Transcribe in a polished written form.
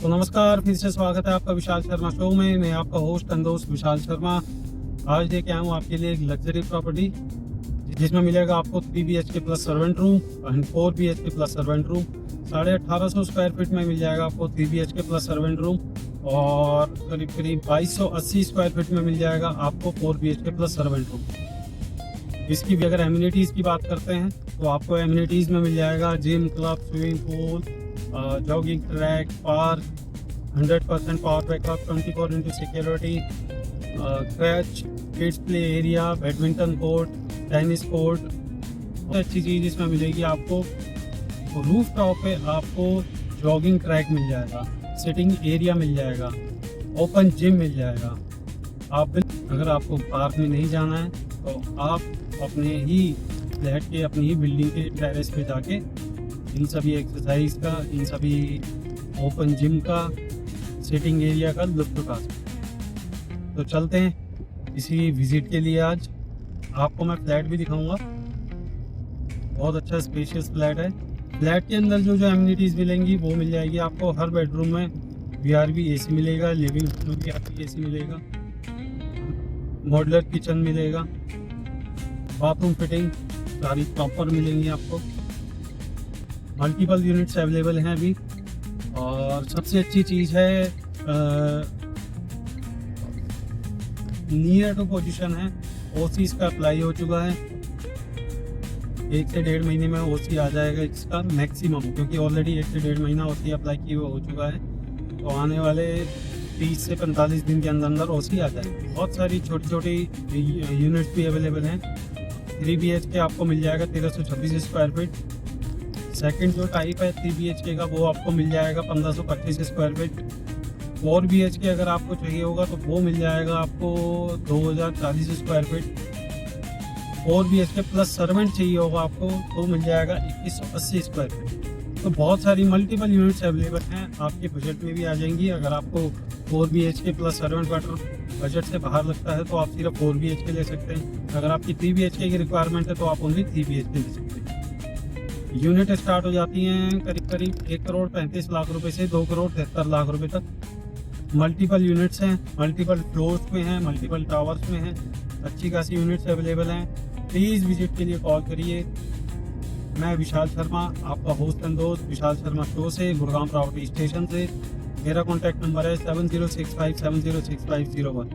तो नमस्कार, फिर से स्वागत है आपका विशाल शर्मा शो में। मैं आपका होस्ट एंड दोस्त विशाल शर्मा। आज लेके आया हूँ आपके लिए एक लग्जरी प्रॉपर्टी जिसमें मिलेगा आपको 3 BHK plus servant room and 4 BHK plus servant room. 1850 square feet में मिल जाएगा आपको 3 BHK प्लस सर्वेंट रूम और करीब करीब 2280 स्क्वायर फीट में मिल जाएगा आपको 4 BHK प्लस सर्वेंट रूम। इसकी भी अगर एमिनिटीज़ की बात करते हैं तो आपको एमिनिटीज़ में मिल जाएगा gym, club, swimming pool, jogging track, park, 100% power backup, 24/7 security, क्रैच, kids play area, badminton court, tennis court. बहुत अच्छी चीज़ इसमें मिलेगी आपको। रूफ टॉप पे आपको जॉगिंग ट्रैक मिल जाएगा, सिटिंग एरिया मिल जाएगा, ओपन जिम मिल जाएगा। आप अगर आपको पार्क में नहीं जाना है तो आप अपने ही फ्लैट के, अपनी ही बिल्डिंग के टेरेस पे जाके इन सभी एक्सरसाइज का, इन सभी ओपन जिम का, सिटिंग एरिया का लुत्फ उठा सकते। तो चलते हैं इसी विजिट के लिए। आज आपको मैं फ्लैट भी दिखाऊंगा। बहुत अच्छा स्पेशियस फ्लैट है। फ्लैट के अंदर जो एमिनिटीज़ मिलेंगी वो मिल जाएगी आपको। हर बेडरूम में VRV AC मिलेगा, लिविंग रूम में भी AC मिलेगा, मॉड्यूलर किचन मिलेगा, बाथरूम फिटिंग सारी प्रॉपर मिलेंगी आपको। मल्टीपल यूनिट्स अवेलेबल हैं अभी। और सबसे अच्छी चीज़ है नियर टू पोजीशन है। OC का अप्लाई हो चुका है। 1 से 1.5 महीने में OC आ जाएगा इसका मैक्सिमम, क्योंकि ऑलरेडी 1 से 1.5 महीना OC अप्लाई किए हुए हो चुका है। तो आने वाले 30 से 45 दिन के अंदर अंदर OC आ जाएगी। बहुत सारी छोटी छोटी यूनिट्स भी अवेलेबल हैं। 3 BHK आपको मिल जाएगा 1326 स्क्वायर फीट। सेकंड जो टाइप है 3 BHK का वो आपको मिल जाएगा 1525 स्क्वायर फीट। 4 BHK अगर आपको चाहिए होगा तो वो मिल जाएगा आपको 2040 square feet. 4 BHK plus servant चाहिए होगा आपको तो मिल जाएगा 2180 स्क्वायर फीट। तो बहुत सारी मल्टीपल यूनिट्स अवेलेबल हैं, आपके बजट में भी आ जाएंगी। अगर आपको 4 BHK प्लस सर्वेंट बजट से बाहर लगता है तो आप सिर्फ 4 BHK ले सकते हैं। अगर आपकी 3 BHK की रिक्वायरमेंट है तो आप ओनली 3 BHK ले सकते हैं। यूनिट स्टार्ट हो जाती हैं करीब करीब 1 करोड़ 35 लाख रुपए से 2 करोड़ 73 लाख रुपए तक। मल्टीपल यूनिट्स हैं, मल्टीपल फ्लोर्स में हैं, मल्टीपल टावर्स में हैं। अच्छी खासी यूनिट्स अवेलेबल हैं। प्लीज़ विजिट के लिए कॉल करिए। मैं विशाल शर्मा, आपका होस्ट एंड दोस्त विशाल शर्मा शो से, गुड़गांव प्रॉपर्टी स्टेशन से। मेरा कॉन्टैक्ट नंबर है 7065706501।